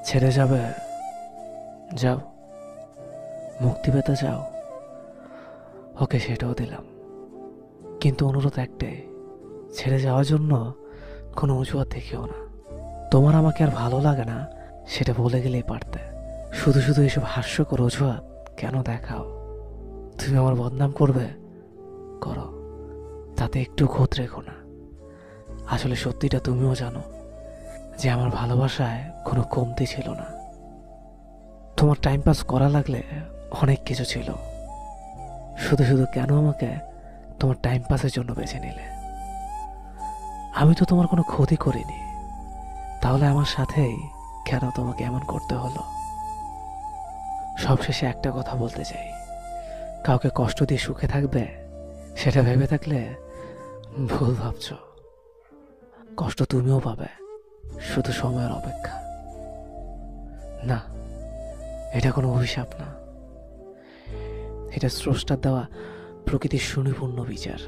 ছেড়ে যাবে? যাও, মুক্তি পেতে চাও? ওকে, সেটাও দিলাম, কিন্তু অনুরোধ একটাই, ছেড়ে যাওয়ার জন্য কোনো অজুহাত দেখিও না। তোমার আমাকে আর ভালো লাগে না সেটা বলে গেলেই পারতে। শুধু শুধু এসব হাস্যকর অজুহাত কেন দেখাও? তুমি আমার বদনাম করবে, করো, তাতে একটু খোঁত রেখো না। আসলে সত্যিটা তুমিও জানো যে আমার ভালোবাসায় কোনো কমতি ছিল না। তোমার টাইম পাস করা লাগলে অনেক কিছু ছিল, শুধু শুধু কেন আমাকে তোমার টাইম পাসের জন্য বেছে নিলে? আমি তো তোমার কোনো ক্ষতি করিনি, তাহলে আমার সাথেই কেন তোমাকে এমন করতে হলো? সবশেষে একটা কথা বলতে চাই, কাউকে কষ্ট দিয়ে সুখে থাকবে সেটা ভেবে থাকলে ভুল ভাবছ। কষ্ট তুমিও পাবে, শুধু সময়ের অপেক্ষা। না, এটা কোনো অভিশাপ না, এটা স্রষ্টার দেওয়া প্রকৃতির সুনিপুণ বিচার।